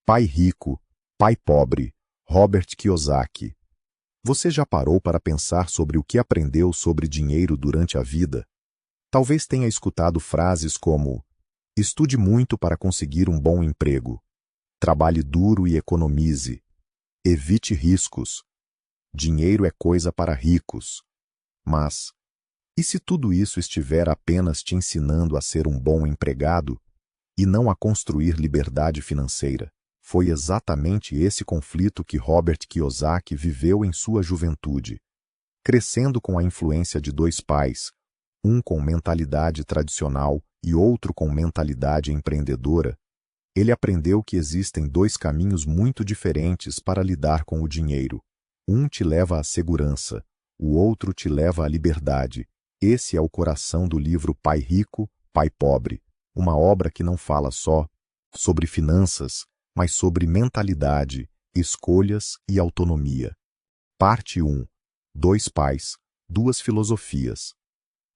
Pai Rico, Pai Pobre, Robert Kiyosaki. Você já parou para pensar sobre o que aprendeu sobre dinheiro durante a vida? Talvez tenha escutado frases como: estude muito para conseguir um bom emprego, trabalhe duro e economize, evite riscos, dinheiro é coisa para ricos. Mas, e se tudo isso estiver apenas te ensinando a ser um bom empregado e não a construir liberdade financeira? Foi exatamente esse conflito que Robert Kiyosaki viveu em sua juventude. Crescendo com a influência de dois pais, um com mentalidade tradicional e outro com mentalidade empreendedora, ele aprendeu que existem dois caminhos muito diferentes para lidar com o dinheiro. Um te leva à segurança, o outro te leva à liberdade. Esse é o coração do livro Pai Rico, Pai Pobre, uma obra que não fala só sobre finanças, mas sobre mentalidade, escolhas e autonomia. Parte 1. Dois pais, duas filosofias.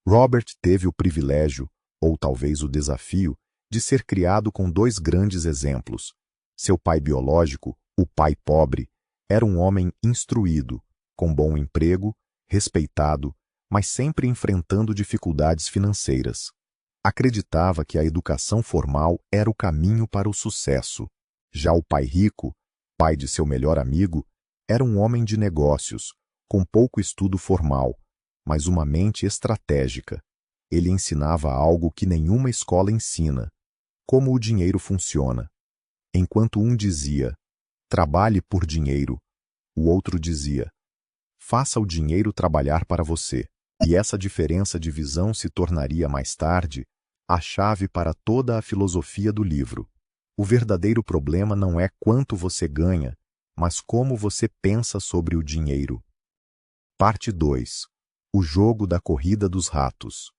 Robert teve o privilégio, ou talvez o desafio, de ser criado com dois grandes exemplos. Seu pai biológico, o pai pobre, era um homem instruído, com bom emprego, respeitado, mas sempre enfrentando dificuldades financeiras. Acreditava que a educação formal era o caminho para o sucesso. Já o pai rico, pai de seu melhor amigo, era um homem de negócios, com pouco estudo formal, mas uma mente estratégica. Ele ensinava algo que nenhuma escola ensina: como o dinheiro funciona. Enquanto um dizia, trabalhe por dinheiro, o outro dizia, faça o dinheiro trabalhar para você. E essa diferença de visão se tornaria mais tarde a chave para toda a filosofia do livro. O verdadeiro problema não é quanto você ganha, mas como você pensa sobre o dinheiro. Parte 2. O jogo da corrida dos ratos.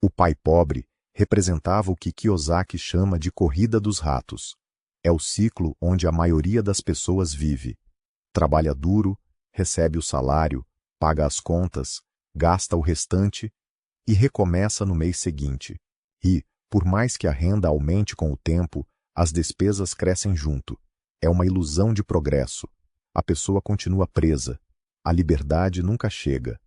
O pai pobre representava o que Kiyosaki chama de corrida dos ratos. É o ciclo onde a maioria das pessoas vive. Trabalha duro, recebe o salário, paga as contas, gasta o restante e recomeça no mês seguinte. E, por mais que a renda aumente com o tempo, as despesas crescem junto. É uma ilusão de progresso. A pessoa continua presa. A liberdade nunca chega.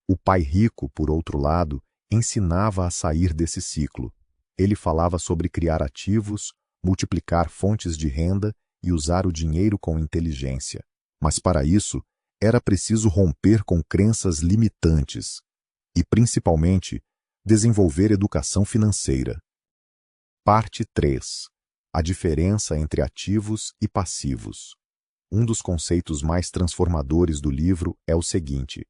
O pai rico, por outro lado, ensinava a sair desse ciclo. Ele falava sobre criar ativos, multiplicar fontes de renda e usar o dinheiro com inteligência. Mas para isso, era preciso romper com crenças limitantes e, principalmente, desenvolver educação financeira. Parte 3. A diferença entre ativos e passivos. Um dos conceitos mais transformadores do livro é o seguinte: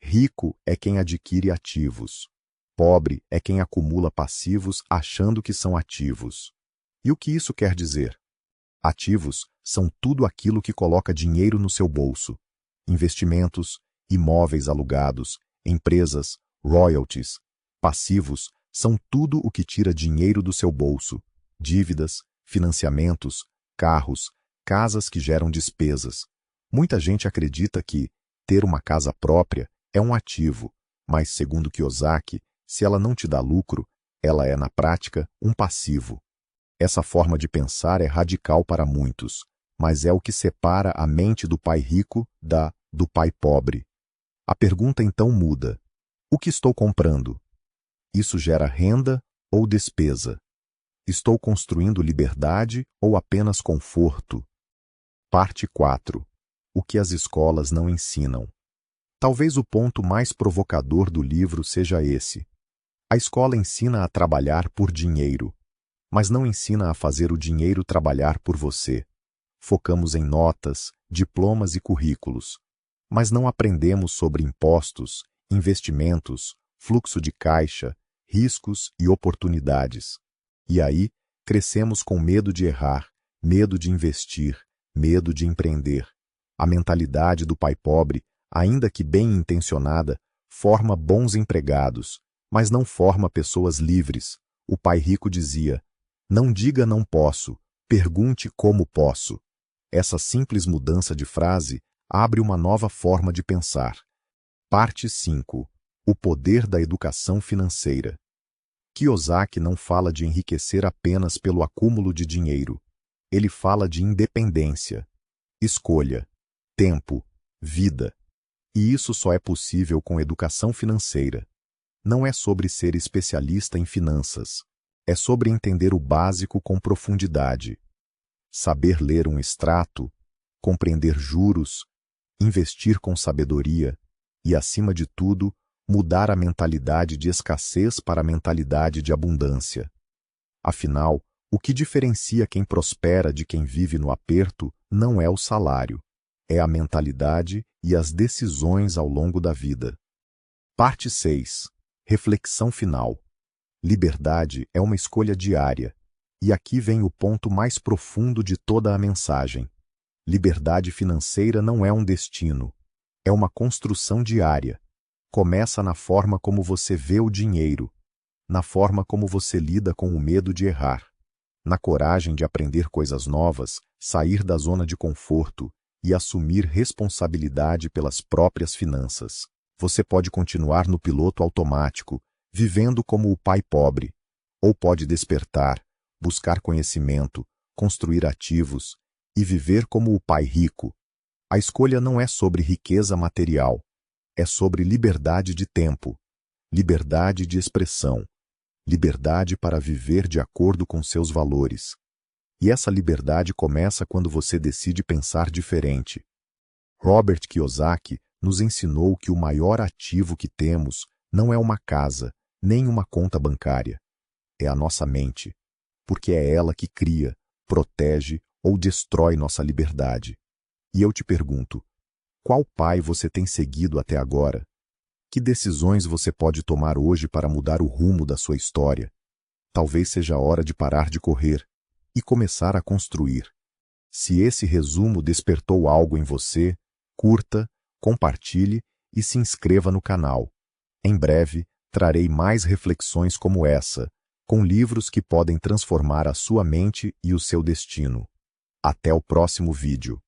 rico é quem adquire ativos. Pobre é quem acumula passivos achando que são ativos. E o que isso quer dizer? Ativos são tudo aquilo que coloca dinheiro no seu bolso. Investimentos, imóveis alugados, empresas, royalties. Passivos são tudo o que tira dinheiro do seu bolso. Dívidas, financiamentos, carros, casas que geram despesas. Muita gente acredita que ter uma casa própria é um ativo, mas, segundo Kiyosaki, se ela não te dá lucro, ela é, na prática, um passivo. Essa forma de pensar é radical para muitos, mas é o que separa a mente do pai rico do pai pobre. A pergunta então muda: o que estou comprando? Isso gera renda ou despesa? Estou construindo liberdade ou apenas conforto? Parte 4. O que as escolas não ensinam. Talvez o ponto mais provocador do livro seja esse. A escola ensina a trabalhar por dinheiro, mas não ensina a fazer o dinheiro trabalhar por você. Focamos em notas, diplomas e currículos, mas não aprendemos sobre impostos, investimentos, fluxo de caixa, riscos e oportunidades. E aí, crescemos com medo de errar, medo de investir, medo de empreender. A mentalidade do pai pobre, ainda que bem intencionada, forma bons empregados, mas não forma pessoas livres. O pai rico dizia: não diga não posso, pergunte como posso. Essa simples mudança de frase abre uma nova forma de pensar. Parte 5. O poder da educação financeira. Kiyosaki não fala de enriquecer apenas pelo acúmulo de dinheiro. Ele fala de independência, escolha, tempo, vida. E isso só é possível com educação financeira. Não é sobre ser especialista em finanças. É sobre entender o básico com profundidade. Saber ler um extrato, compreender juros, investir com sabedoria e, acima de tudo, mudar a mentalidade de escassez para a mentalidade de abundância. Afinal, o que diferencia quem prospera de quem vive no aperto não é o salário, é a mentalidade e as decisões ao longo da vida. Parte 6. Reflexão final. Liberdade é uma escolha diária. E aqui vem o ponto mais profundo de toda a mensagem. Liberdade financeira não é um destino. É uma construção diária. Começa na forma como você vê o dinheiro, na forma como você lida com o medo de errar, na coragem de aprender coisas novas, sair da zona de conforto e assumir responsabilidade pelas próprias finanças. Você pode continuar no piloto automático, vivendo como o pai pobre, ou pode despertar, buscar conhecimento, construir ativos e viver como o pai rico. A escolha não é sobre riqueza material, é sobre liberdade de tempo, liberdade de expressão, liberdade para viver de acordo com seus valores. E essa liberdade começa quando você decide pensar diferente. Robert Kiyosaki nos ensinou que o maior ativo que temos não é uma casa, nem uma conta bancária. É a nossa mente, porque é ela que cria, protege ou destrói nossa liberdade. E eu te pergunto, qual pai você tem seguido até agora? Que decisões você pode tomar hoje para mudar o rumo da sua história? Talvez seja a hora de parar de correr e começar a construir. Se esse resumo despertou algo em você, curta, compartilhe e se inscreva no canal. Em breve, trarei mais reflexões como essa, com livros que podem transformar a sua mente e o seu destino. Até o próximo vídeo.